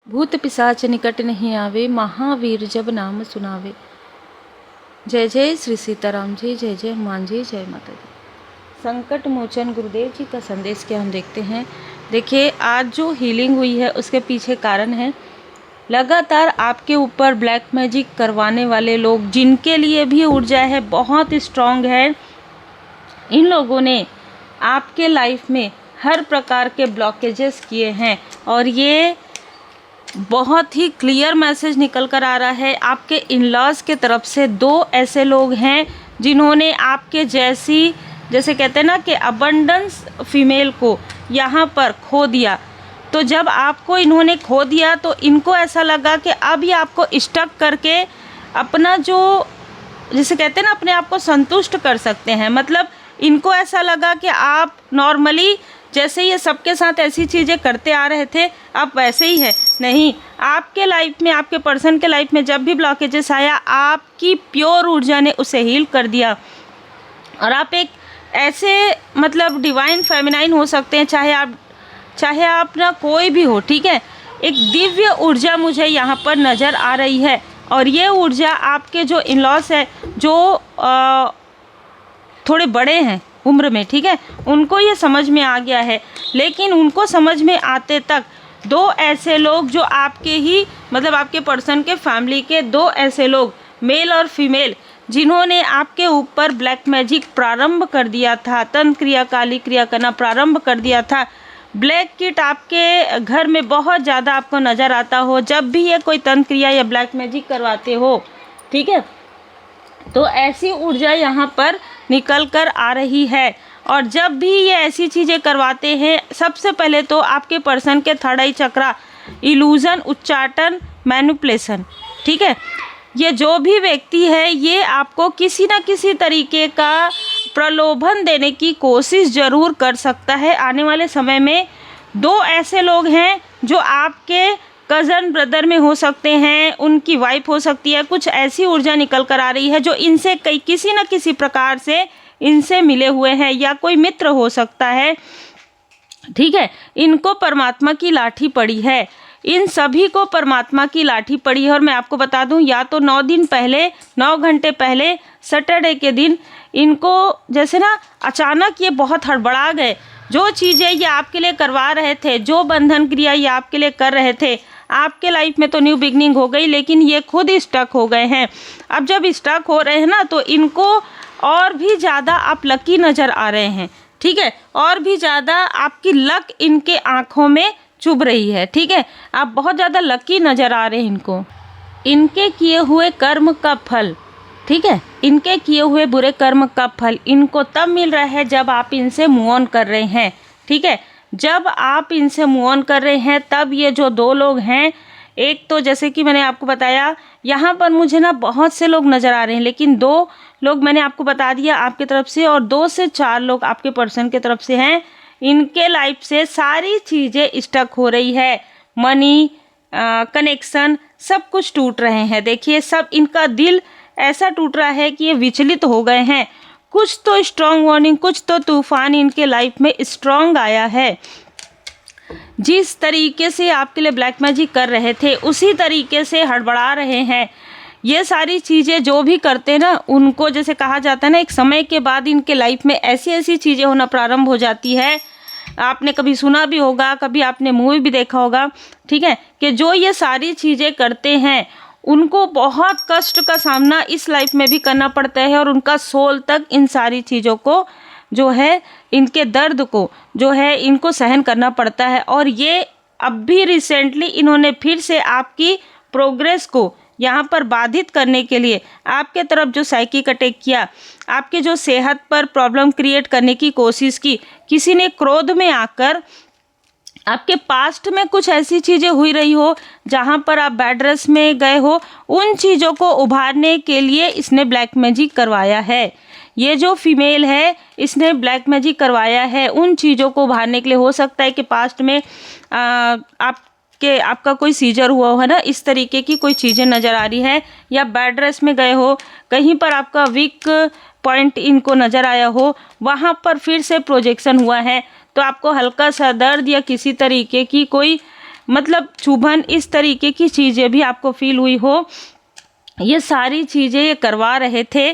भूत पिशाच निकट नहीं आवे, महावीर जब नाम सुनावे। जय जय श्री सीताराम जी, जय जय हनुमान जी, जय माता दी। संकट मोचन गुरुदेव जी का संदेश क्या हम देखते हैं। देखिए, आज जो हीलिंग हुई है उसके पीछे कारण है लगातार आपके ऊपर ब्लैक मैजिक करवाने वाले लोग, जिनके लिए भी ऊर्जा है बहुत स्ट्रांग है। इन लोगों ने आपके लाइफ में हर प्रकार के ब्लॉकेजेस किए हैं और ये बहुत ही क्लियर मैसेज निकल कर आ रहा है। आपके इन-लॉज के तरफ से दो ऐसे लोग हैं जिन्होंने आपके जैसे कहते हैं ना कि अबंडेंस फीमेल को यहाँ पर खो दिया। तो जब आपको इन्होंने खो दिया तो इनको ऐसा लगा कि अब ये आपको स्टक करके अपना जो जिसे कहते हैं ना अपने आप को संतुष्ट कर सकते हैं। मतलब इनको ऐसा लगा कि आप नॉर्मली जैसे ये सबके साथ ऐसी चीज़ें करते आ रहे थे आप वैसे ही है। नहीं, आपके लाइफ में, आपके पर्सन के लाइफ में जब भी ब्लॉकेजेस आया, आपकी प्योर ऊर्जा ने उसे हील कर दिया और आप एक ऐसे मतलब डिवाइन फेमिनाइन हो सकते हैं, चाहे आप ना कोई भी हो, ठीक है। एक दिव्य ऊर्जा मुझे यहाँ पर नज़र आ रही है और ये ऊर्जा आपके जो इन-लॉस है, जो थोड़े बड़े हैं उम्र में, ठीक है, उनको ये समझ में आ गया है। लेकिन उनको समझ में आते तक दो ऐसे लोग जो आपके ही मतलब आपके पर्सन के फैमिली के दो ऐसे लोग, मेल और फीमेल, जिन्होंने आपके ऊपर ब्लैक मैजिक प्रारंभ कर दिया था, तंत्र क्रिया, काली क्रिया करना प्रारंभ कर दिया था। ब्लैक किट आपके घर में बहुत ज़्यादा आपको नज़र आता हो जब भी ये कोई तंत्र क्रिया या ब्लैक मैजिक करवाते हो, ठीक है। तो ऐसी ऊर्जा यहाँ पर निकल कर आ रही है और जब भी ये ऐसी चीज़ें करवाते हैं, सबसे पहले तो आपके पर्सन के थर्ड आई चक्रा, इल्यूज़न, उच्चाटन, मैनिपुलेशन, ठीक है। ये जो भी व्यक्ति है ये आपको किसी न किसी तरीके का प्रलोभन देने की कोशिश ज़रूर कर सकता है। आने वाले समय में दो ऐसे लोग हैं जो आपके कज़न ब्रदर में हो सकते हैं, उनकी वाइफ हो सकती है। कुछ ऐसी ऊर्जा निकल कर आ रही है जो इनसे किसी न किसी प्रकार से इनसे मिले हुए हैं या कोई मित्र हो सकता है, ठीक है। इनको परमात्मा की लाठी पड़ी है, इन सभी को परमात्मा की लाठी पड़ी है। और मैं आपको बता दूं, या तो 9 दिन पहले, 9 घंटे पहले सैटरडे के दिन इनको जैसे ना अचानक ये बहुत हड़बड़ा गए। जो चीज़ें ये आपके लिए करवा रहे थे, जो बंधन क्रिया ये आपके लिए कर रहे थे, आपके लाइफ में तो न्यू बिगनिंग हो गई, लेकिन ये खुद स्टक हो गए हैं। अब जब स्टक हो रहे हैं ना, तो इनको और भी ज़्यादा आप लकी नज़र आ रहे हैं, ठीक है। और भी ज़्यादा आपकी लक इनके आँखों में चुभ रही है, ठीक है। आप बहुत ज़्यादा लकी नज़र आ रहे हैं इनको। इनके किए हुए कर्म का फल, ठीक है, इनके किए हुए बुरे कर्म का फल इनको तब मिल रहा है जब आप इनसे मूव ऑन कर रहे हैं, ठीक है। जब आप इनसे मूव ऑन कर रहे हैं तब ये जो दो लोग हैं, एक तो जैसे कि मैंने आपको बताया, यहाँ पर मुझे ना बहुत से लोग नज़र आ रहे हैं, लेकिन दो लोग मैंने आपको बता दिया आपकी तरफ से और 2 से 4 लोग आपके पर्सन की तरफ से हैं। इनके लाइफ से सारी चीज़ें स्टक हो रही है, मनी, कनेक्शन, सब कुछ टूट रहे हैं। देखिए, सब इनका दिल ऐसा टूट रहा है कि ये विचलित हो गए हैं। कुछ तो स्ट्रॉन्ग वार्निंग, कुछ तो तूफान इनके लाइफ में स्ट्रॉन्ग आया है। जिस तरीके से आपके लिए ब्लैक मैजिक कर रहे थे उसी तरीके से हड़बड़ा रहे हैं। ये सारी चीज़ें जो भी करते हैं ना, उनको जैसे कहा जाता है ना, एक समय के बाद इनके लाइफ में ऐसी ऐसी चीज़ें होना प्रारंभ हो जाती है। आपने कभी सुना भी होगा, कभी आपने मूवी भी देखा होगा, ठीक है, कि जो ये सारी चीज़ें करते हैं उनको बहुत कष्ट का सामना इस लाइफ में भी करना पड़ता है और उनका सोल तक इन सारी चीज़ों को जो है, इनके दर्द को जो है इनको सहन करना पड़ता है। और ये अब भी रिसेंटली इन्होंने फिर से आपकी प्रोग्रेस को यहाँ पर बाधित करने के लिए आपके तरफ जो साइकिक अटैक किया, आपके जो सेहत पर प्रॉब्लम क्रिएट करने की कोशिश की, किसी ने क्रोध में आकर आपके पास्ट में कुछ ऐसी चीज़ें हुई रही हो जहाँ पर आप बैड रेस में गए हो, उन चीज़ों को उभारने के लिए इसने ब्लैक मैजिक करवाया है। ये जो फीमेल है इसने ब्लैक मैजिक करवाया है उन चीज़ों को उभारने के लिए। हो सकता है कि पास्ट में आपका कोई सीजर हुआ हो, है ना, इस तरीके की कोई चीज़ें नज़र आ रही है, या बैड रेस में गए हो, कहीं पर आपका वीक पॉइंट इनको नज़र आया हो, वहाँ पर फिर से प्रोजेक्शन हुआ है। तो आपको हल्का सा दर्द या किसी तरीके की कोई मतलब चुभन, इस तरीके की चीज़ें भी आपको फील हुई हो, ये सारी चीज़ें ये करवा रहे थे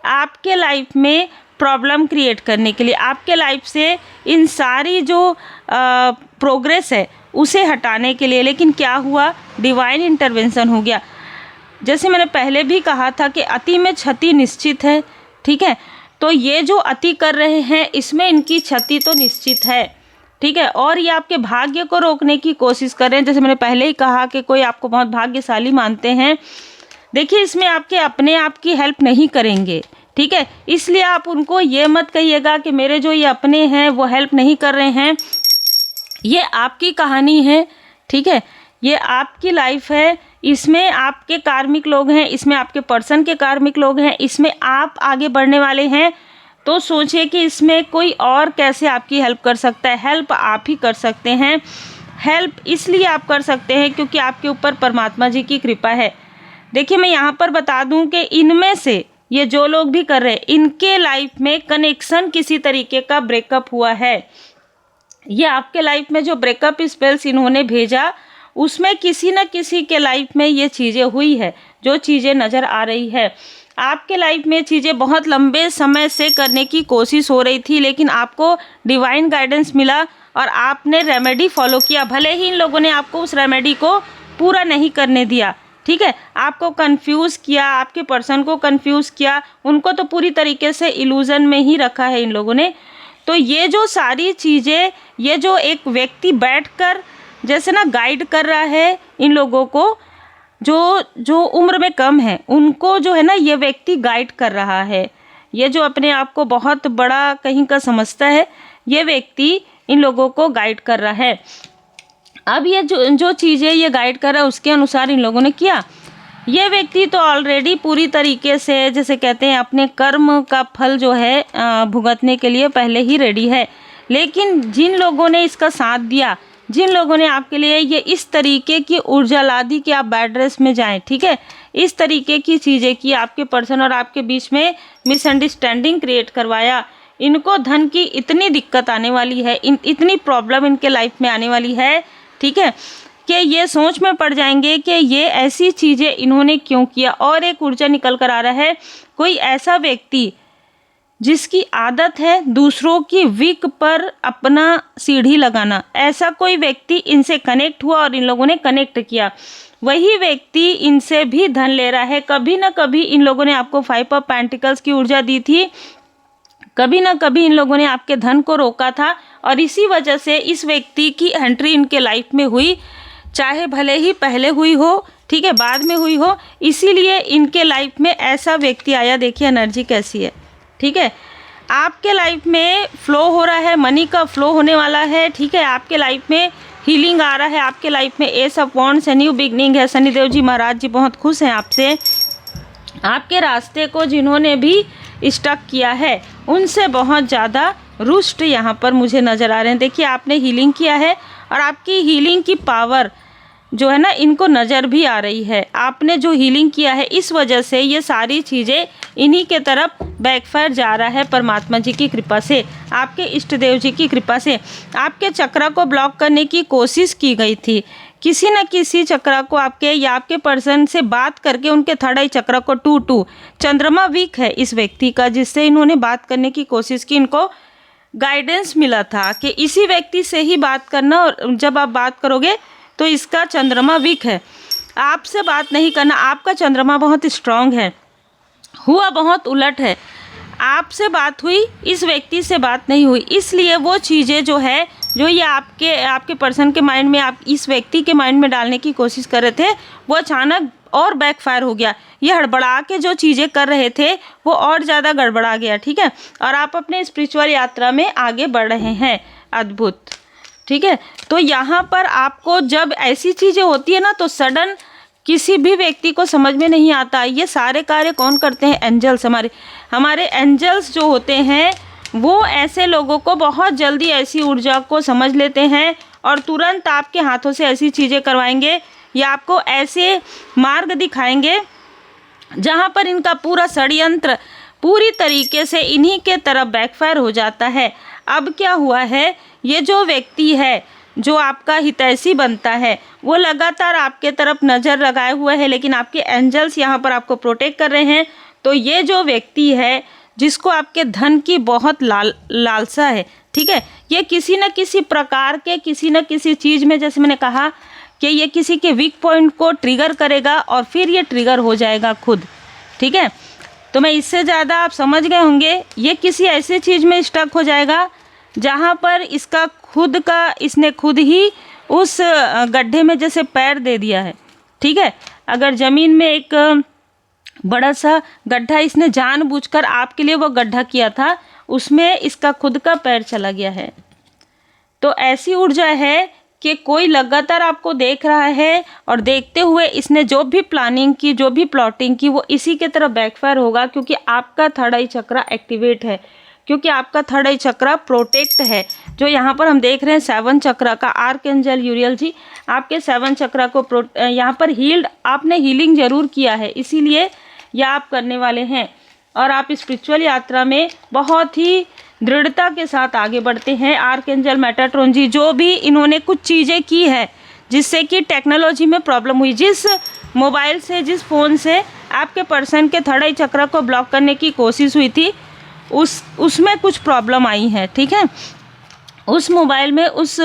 आपके लाइफ में प्रॉब्लम क्रिएट करने के लिए, आपके लाइफ से इन सारी जो प्रोग्रेस है उसे हटाने के लिए। लेकिन क्या हुआ, डिवाइन इंटरवेंशन हो गया। जैसे मैंने पहले भी कहा था कि अति में क्षति निश्चित है, ठीक है। तो ये जो अति कर रहे हैं इसमें इनकी क्षति तो निश्चित है, ठीक है। और ये आपके भाग्य को रोकने की कोशिश कर रहे हैं। जैसे मैंने पहले ही कहा कि कोई आपको बहुत भाग्यशाली मानते हैं, देखिए इसमें आपके अपने आप की हेल्प नहीं करेंगे, ठीक है। इसलिए आप उनको ये मत कहिएगा कि मेरे जो ये अपने हैं वो हेल्प नहीं कर रहे हैं। ये आपकी कहानी है, ठीक है, ये आपकी लाइफ है, इसमें आपके कार्मिक लोग हैं, इसमें आपके पर्सन के कार्मिक लोग हैं, इसमें आप आगे बढ़ने वाले हैं। तो सोचिए कि इसमें कोई और कैसे आपकी हेल्प कर सकता है। हेल्प आप ही कर सकते हैं। हेल्प इसलिए आप कर सकते हैं क्योंकि आपके ऊपर परमात्मा जी की कृपा है। देखिए मैं यहाँ पर बता दूँ कि इनमें से ये जो लोग भी कर रहे हैं, इनके लाइफ में कनेक्शन किसी तरीके का ब्रेकअप हुआ है। ये आपके लाइफ में जो ब्रेकअप स्पेल्स इन्होंने भेजा उसमें किसी न किसी के लाइफ में ये चीज़ें हुई है, जो चीज़ें नज़र आ रही है। आपके लाइफ में चीज़ें बहुत लंबे समय से करने की कोशिश हो रही थी, लेकिन आपको डिवाइन गाइडेंस मिला और आपने रेमेडी फॉलो किया। भले ही इन लोगों ने आपको उस रेमेडी को पूरा नहीं करने दिया, ठीक है, आपको कंफ्यूज किया, आपके पर्सन को कंफ्यूज किया, उनको तो पूरी तरीके से इल्यूजन में ही रखा है इन लोगों ने। तो ये जो सारी चीज़ें, ये जो एक व्यक्ति बैठकर जैसे ना गाइड कर रहा है इन लोगों को, जो उम्र में कम है उनको जो है ना ये व्यक्ति गाइड कर रहा है। ये जो अपने आप को बहुत बड़ा कहीं का समझता है, ये व्यक्ति इन लोगों को गाइड कर रहा है। अब ये जो चीज़ें ये गाइड कर रहा है उसके अनुसार इन लोगों ने किया। ये व्यक्ति तो ऑलरेडी पूरी तरीके से जैसे कहते हैं अपने कर्म का फल जो है भुगतने के लिए पहले ही रेडी है। लेकिन जिन लोगों ने इसका साथ दिया, जिन लोगों ने आपके लिए ये इस तरीके की ऊर्जा ला दी कि आप बैड रेस में जाएं, ठीक है, इस तरीके की चीज़ें की, आपके पर्सन और आपके बीच में मिसअंडरस्टैंडिंग क्रिएट करवाया, इनको धन की इतनी दिक्कत आने वाली है, इतनी प्रॉब्लम इनके लाइफ में आने वाली है, ठीक है, कि ये सोच में पड़ जाएंगे कि ये ऐसी चीज़ें इन्होंने क्यों किया। और एक ऊर्जा निकल कर आ रहा है, कोई ऐसा व्यक्ति जिसकी आदत है दूसरों की वीक पर अपना सीढ़ी लगाना, ऐसा कोई व्यक्ति इनसे कनेक्ट हुआ और इन लोगों ने कनेक्ट किया। वही व्यक्ति इनसे भी धन ले रहा है। कभी ना कभी इन लोगों ने आपको 5 ऑफ पेंटिकल्स की ऊर्जा दी थी, कभी ना कभी इन लोगों ने आपके धन को रोका था, और इसी वजह से इस व्यक्ति की एंट्री इनके लाइफ में हुई, चाहे भले ही पहले हुई हो, ठीक है, बाद में हुई हो, इसीलिए इनके लाइफ में ऐसा व्यक्ति आया। देखिए एनर्जी कैसी है, ठीक है, आपके लाइफ में फ्लो हो रहा है, मनी का फ्लो होने वाला है, ठीक है, आपके लाइफ में हीलिंग आ रहा है, आपके लाइफ में एस ऑफ वॉन्ड्स है, न्यू बिगनिंग है। शनिदेव जी महाराज जी बहुत खुश हैं आपसे। आपके रास्ते को जिन्होंने भी स्टक किया है उनसे बहुत ज़्यादा रुष्ट यहाँ पर मुझे नज़र आ रहे हैं। देखिए आपने हीलिंग किया है और आपकी हीलिंग की पावर जो है ना इनको नज़र भी आ रही है। आपने जो हीलिंग किया है इस वजह से ये सारी चीज़ें इन्हीं के तरफ बैकफायर जा रहा है, परमात्मा जी की कृपा से, आपके इष्ट देव जी की कृपा से। आपके चक्र को ब्लॉक करने की कोशिश की गई थी, किसी न किसी चक्र को आपके या आपके पर्सन से बात करके उनके थर्ड आई चक्र को टू चंद्रमा वीक है इस व्यक्ति का, जिससे इन्होंने बात करने की कोशिश की। इनको गाइडेंस मिला था कि इसी व्यक्ति से ही बात करना, और जब आप बात करोगे तो इसका चंद्रमा वीक है, आपसे बात नहीं करना। आपका चंद्रमा बहुत स्ट्रांग है, हुआ बहुत उलट है। आपसे बात हुई, इस व्यक्ति से बात नहीं हुई, इसलिए वो चीज़ें जो है जो ये आपके पर्सन के माइंड में, आप इस व्यक्ति के माइंड में डालने की कोशिश कर रहे थे, वो अचानक और बैकफायर हो गया। ये हड़बड़ा के जो चीज़ें कर रहे थे वो और ज़्यादा गड़बड़ा गया, ठीक है, और आप अपने स्पिरिचुअल यात्रा में आगे बढ़ रहे हैं। अद्भुत, ठीक है। तो यहाँ पर आपको जब ऐसी चीज़ें होती है ना तो सडन किसी भी व्यक्ति को समझ में नहीं आता। ये सारे कार्य कौन करते हैं? एंजल्स। हमारे एंजल्स जो होते हैं वो ऐसे लोगों को बहुत जल्दी ऐसी ऊर्जा को समझ लेते हैं और तुरंत आपके हाथों से ऐसी चीज़ें करवाएंगे या आपको ऐसे मार्ग दिखाएंगे जहाँ पर इनका पूरा षड्यंत्र पूरी तरीके से इन्हीं के तरफ बैकफायर हो जाता है। अब क्या हुआ है, ये जो व्यक्ति है जो आपका हितैषी बनता है वो लगातार आपके तरफ नज़र लगाए हुए है, लेकिन आपके एंजल्स यहाँ पर आपको प्रोटेक्ट कर रहे हैं। तो ये जो व्यक्ति है जिसको आपके धन की बहुत लालसा है, ठीक है, ये किसी न किसी प्रकार के किसी न किसी चीज़ में, जैसे मैंने कहा कि ये किसी के वीक पॉइंट को ट्रिगर करेगा और फिर ये ट्रिगर हो जाएगा खुद, ठीक है। तो मैं इससे ज़्यादा आप समझ गए होंगे, ये किसी ऐसी चीज़ में स्टक हो जाएगा जहाँ पर इसने खुद ही उस गड्ढे में जैसे पैर दे दिया है, ठीक है। अगर ज़मीन में एक बड़ा सा गड्ढा इसने जानबूझकर आपके लिए वो गड्ढा किया था, उसमें इसका खुद का पैर चला गया है। तो ऐसी ऊर्जा है कि कोई लगातार आपको देख रहा है और देखते हुए इसने जो भी प्लानिंग की, जो भी प्लॉटिंग की, वो इसी के तरफ बैकफायर होगा, क्योंकि आपका थर्ड आई चक्रा एक्टिवेट है, क्योंकि आपका थर्ड आई चक्रा प्रोटेक्ट है। जो यहाँ पर हम देख रहे हैं 7 चक्रा का आर्कएंजल यूरियल जी आपके 7 चक्रा को यहाँ पर आपने हीलिंग जरूर किया है, इसीलिए यह आप करने वाले हैं। और आप स्पिरिचुअल यात्रा में बहुत ही दृढ़ता के साथ आगे बढ़ते हैं। आर्कएंजल मेटाट्रॉन जी जो भी इन्होंने कुछ चीज़ें की है जिससे कि टेक्नोलॉजी में प्रॉब्लम हुई, जिस मोबाइल से, जिस फ़ोन से आपके पर्सन के थर्ड आई चक्र को ब्लॉक करने की कोशिश हुई थी, उसमें कुछ प्रॉब्लम आई है, ठीक है। उस मोबाइल में, उस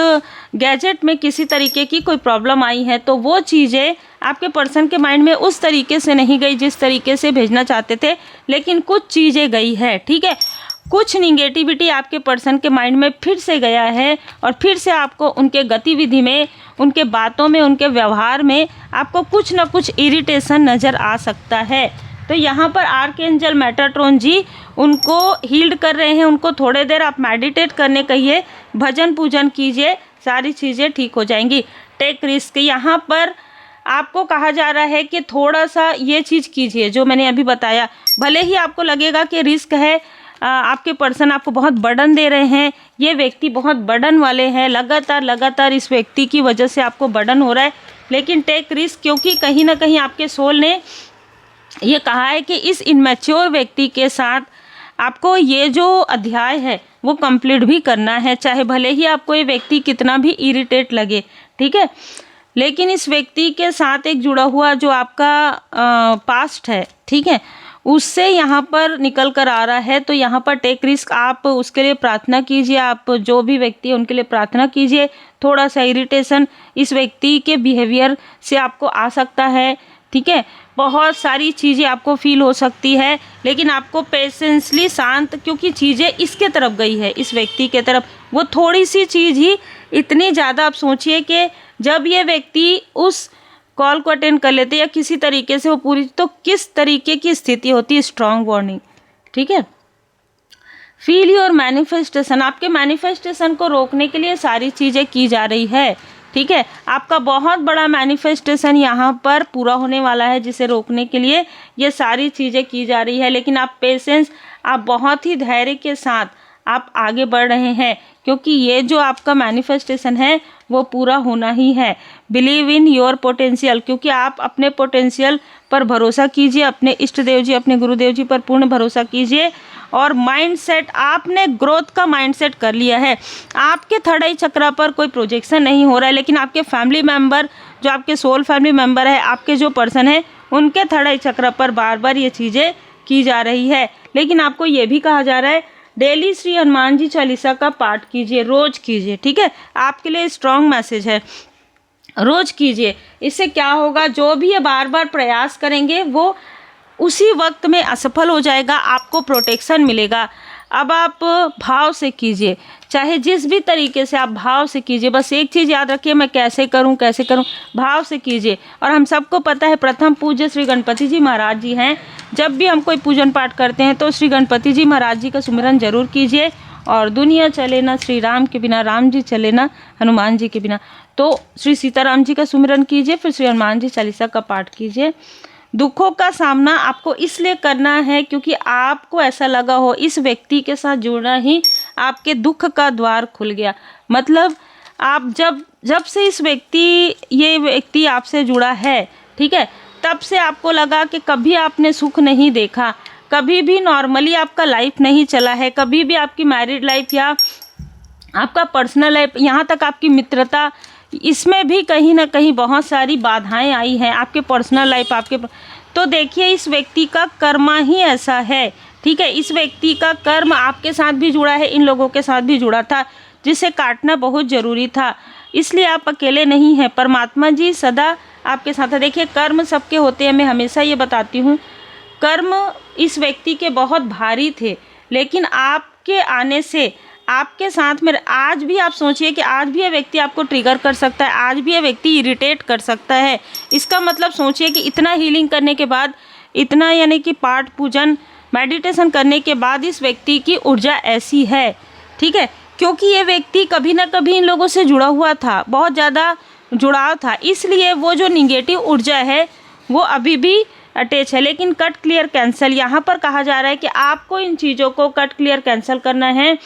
गैजेट में किसी तरीके की कोई प्रॉब्लम आई है, तो वो चीज़ें आपके पर्सन के माइंड में उस तरीके से नहीं गई जिस तरीके से भेजना चाहते थे, लेकिन कुछ चीज़ें गई है, ठीक है। कुछ निगेटिविटी आपके पर्सन के माइंड में फिर से गया है और फिर से आपको उनके गतिविधि में, उनके बातों में, उनके व्यवहार में आपको कुछ ना कुछ इरिटेशन नज़र आ सकता है। तो यहाँ पर आर्कएंजल मेटाट्रॉन जी उनको हील्ड कर रहे हैं। उनको थोड़े देर आप मेडिटेट करने कहिए, भजन पूजन कीजिए, सारी चीज़ें ठीक हो जाएंगी। टेक रिस्क, यहाँ पर आपको कहा जा रहा है कि थोड़ा सा ये चीज़ कीजिए जो मैंने अभी बताया। भले ही आपको लगेगा कि रिस्क है, आपके पर्सन आपको बहुत बर्डन दे रहे हैं, ये व्यक्ति बहुत बर्डन वाले हैं, लगातार इस व्यक्ति की वजह से आपको बर्डन हो रहा है, लेकिन टेक रिस्क, क्योंकि कहीं ना कहीं आपके सोल ने ये कहा है कि इस इनमैच्योर व्यक्ति के साथ आपको ये जो अध्याय है वो कंप्लीट भी करना है, चाहे भले ही आपको ये व्यक्ति कितना भी इरिटेट लगे, ठीक है। लेकिन इस व्यक्ति के साथ एक जुड़ा हुआ जो आपका पास्ट है, ठीक है, उससे यहाँ पर निकल कर आ रहा है। तो यहाँ पर टेक रिस्क, आप उसके लिए प्रार्थना कीजिए, आप जो भी व्यक्ति है उनके लिए प्रार्थना कीजिए। थोड़ा सा इरिटेशन इस व्यक्ति के बिहेवियर से आपको आ सकता है, ठीक है। बहुत सारी चीज़ें आपको फील हो सकती है, लेकिन आपको पेशेंसली शांत, क्योंकि चीज़ें इसके तरफ गई है, इस व्यक्ति के तरफ। वो थोड़ी सी चीज़ ही इतनी ज़्यादा, आप सोचिए कि जब ये व्यक्ति उस कॉल को अटेंड कर लेते या किसी तरीके से वो पूरी, तो किस तरीके की स्थिति होती है। स्ट्रॉन्ग वार्निंग, ठीक है। फील योर मैनिफेस्टेशन, आपके मैनिफेस्टेशन को रोकने के लिए सारी चीज़ें की जा रही है, ठीक है। आपका बहुत बड़ा मैनिफेस्टेशन यहाँ पर पूरा होने वाला है, जिसे रोकने के लिए ये सारी चीज़ें की जा रही है। लेकिन आप पेशेंस, आप बहुत ही धैर्य के साथ आप आगे बढ़ रहे हैं, क्योंकि ये जो आपका मैनिफेस्टेशन है वो पूरा होना ही है। बिलीव इन योर पोटेंशियल, क्योंकि आप अपने पोटेंशियल पर भरोसा कीजिए, अपने इष्ट देव जी, अपने गुरुदेव जी पर पूर्ण भरोसा कीजिए। और माइंडसेट, आपने ग्रोथ का माइंडसेट कर लिया है। आपके थर्ड आई चक्रा पर कोई प्रोजेक्शन नहीं हो रहा है, लेकिन आपके फैमिली मेंबर, जो आपके सोल फैमिली मेंबर है, आपके जो पर्सन है, उनके थर्ड आई चक्रा पर बार बार ये चीज़ें की जा रही है। लेकिन आपको ये भी कहा जा रहा है डेली श्री हनुमान जी चालीसा का पाठ कीजिए, रोज कीजिए, ठीक है। आपके लिए स्ट्रॉन्ग मैसेज है, रोज कीजिए। इससे क्या होगा, जो भी ये बार बार प्रयास करेंगे वो उसी वक्त में असफल हो जाएगा, आपको प्रोटेक्शन मिलेगा। अब आप भाव से कीजिए, चाहे जिस भी तरीके से आप भाव से कीजिए। बस एक चीज़ याद रखिए, मैं कैसे करूं, भाव से कीजिए। और हम सबको पता है प्रथम पूज्य श्री गणपति जी महाराज जी हैं। जब भी हम कोई पूजन पाठ करते हैं तो श्री गणपति जी महाराज जी का सुमिरन जरूर कीजिए। और दुनिया चले ना श्री राम के बिना, राम जी चले ना हनुमान जी के बिना। तो श्री सीताराम जी का सुमिरन कीजिए, फिर श्री हनुमान जी चालीसा का पाठ कीजिए। दुखों का सामना आपको इसलिए करना है क्योंकि आपको ऐसा लगा हो इस व्यक्ति के साथ जुड़ना ही आपके दुख का द्वार खुल गया। मतलब आप जब से ये व्यक्ति आपसे जुड़ा है, ठीक है, तब से आपको लगा कि कभी आपने सुख नहीं देखा, कभी भी नॉर्मली आपका लाइफ नहीं चला है, कभी भी आपकी मैरिड लाइफ या आपका पर्सनल लाइफ, यहाँ तक आपकी मित्रता, इसमें भी कहीं ना कहीं बहुत सारी बाधाएं आई हैं। आपके पर्सनल लाइफ, आपके तो देखिए इस व्यक्ति का कर्म ही ऐसा है, ठीक है। इस व्यक्ति का कर्म आपके साथ भी जुड़ा है, इन लोगों के साथ भी जुड़ा था, जिसे काटना बहुत ज़रूरी था। इसलिए आप अकेले नहीं हैं, परमात्मा जी सदा आपके साथ है। देखिए कर्म सबके होते हैं, मैं हमेशा ये बताती हूँ। कर्म इस व्यक्ति के बहुत भारी थे, लेकिन आपके आने से आपके साथ में आज भी आप सोचिए कि आज भी यह व्यक्ति आपको ट्रिगर कर सकता है, आज भी यह व्यक्ति इरिटेट कर सकता है। इसका मतलब सोचिए कि इतना हीलिंग करने के बाद, इतना यानी कि पाठ पूजन मेडिटेशन करने के बाद इस व्यक्ति की ऊर्जा ऐसी है, ठीक है, क्योंकि ये व्यक्ति कभी ना कभी इन लोगों से जुड़ा हुआ था, बहुत ज़्यादा जुड़ाव था, इसलिए वो जो निगेटिव ऊर्जा है वो अभी भी अटैच है। लेकिन कट क्लियर कैंसिल यहाँ पर कहा जा रहा है कि आपको इन चीज़ों को कट क्लियर कैंसिल करना है।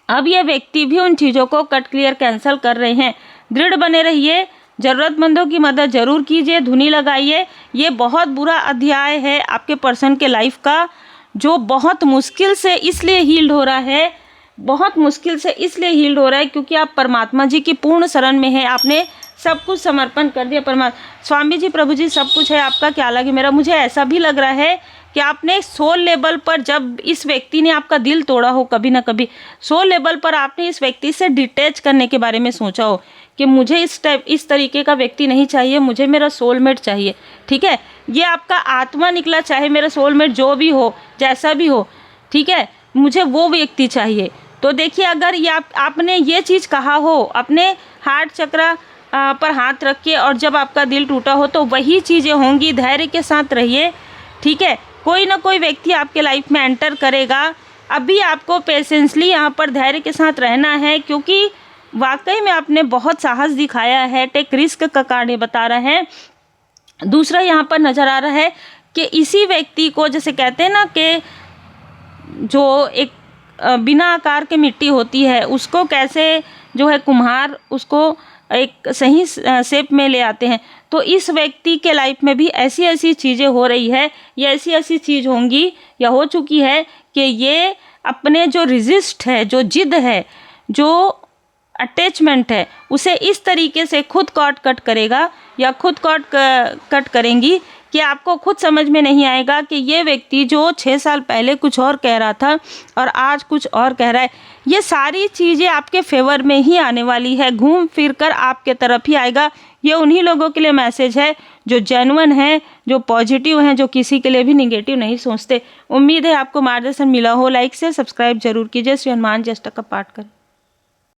अब ये व्यक्ति भी उन चीज़ों को कट क्लियर कैंसिल कर रहे हैं। दृढ़ बने रहिए, ज़रूरतमंदों की मदद ज़रूर कीजिए, धुनी लगाइए। ये बहुत बुरा अध्याय है आपके पर्सन के लाइफ का, जो बहुत मुश्किल से इसलिए हील्ड हो रहा है, बहुत मुश्किल से इसलिए हील्ड हो रहा है क्योंकि आप परमात्मा जी की पूर्ण शरण में हैं। आपने सब कुछ समर्पण कर दिया। परमात्मा स्वामी जी, प्रभु जी, सब कुछ है, आपका क्या लगे। मेरा मुझे ऐसा भी लग रहा है कि आपने सोल लेवल पर, जब इस व्यक्ति ने आपका दिल तोड़ा हो कभी ना कभी, सोल लेवल पर आपने इस व्यक्ति से डिटैच करने के बारे में सोचा हो कि मुझे इस तरीके का व्यक्ति नहीं चाहिए, मुझे मेरा सोलमेट चाहिए, ठीक है। ये आपका आत्मा निकला, चाहे मेरा सोलमेट जो भी हो, जैसा भी हो, ठीक है, मुझे वो व्यक्ति चाहिए। तो देखिए अगर ये आपने ये चीज़ कहा हो अपने हार्ट चक्र पर हाथ रख के, और जब आपका दिल टूटा हो तो वही चीज़ें होंगी। धैर्य के साथ रहिए, ठीक है। कोई ना कोई व्यक्ति आपके लाइफ में एंटर करेगा। अभी आपको पेशेंसली यहाँ पर धैर्य के साथ रहना है, क्योंकि वाकई में आपने बहुत साहस दिखाया है। टेक रिस्क का कारण ये बता रहा है। दूसरा यहाँ पर नज़र आ रहा है कि इसी व्यक्ति को, जैसे कहते हैं ना कि जो एक बिना आकार के मिट्टी होती है, उसको कैसे जो है कुम्हार उसको एक सही शेप में ले आते हैं, तो इस व्यक्ति के लाइफ में भी ऐसी ऐसी चीज़ें हो रही है, या ऐसी ऐसी चीज़ होंगी या हो चुकी है कि ये अपने जो रेजिस्ट है, जो जिद है, जो अटैचमेंट है, उसे इस तरीके से खुद कट करेगा या खुद कट करेंगी कि आपको खुद समझ में नहीं आएगा कि ये व्यक्ति जो 6 साल पहले कुछ और कह रहा था और आज कुछ और कह रहा है, ये सारी चीज़ें आपके फेवर में ही आने वाली है, घूम फिर कर आपके तरफ ही आएगा। ये उन्हीं लोगों के लिए मैसेज है जो जेन्युइन हैं, जो पॉजिटिव हैं, जो किसी के लिए भी निगेटिव नहीं सोचते। उम्मीद है आपको मार्गदर्शन मिला हो। लाइक से सब्सक्राइब जरूर कीजिए। श्री हनुमान जी अष्टक का पाठ करें।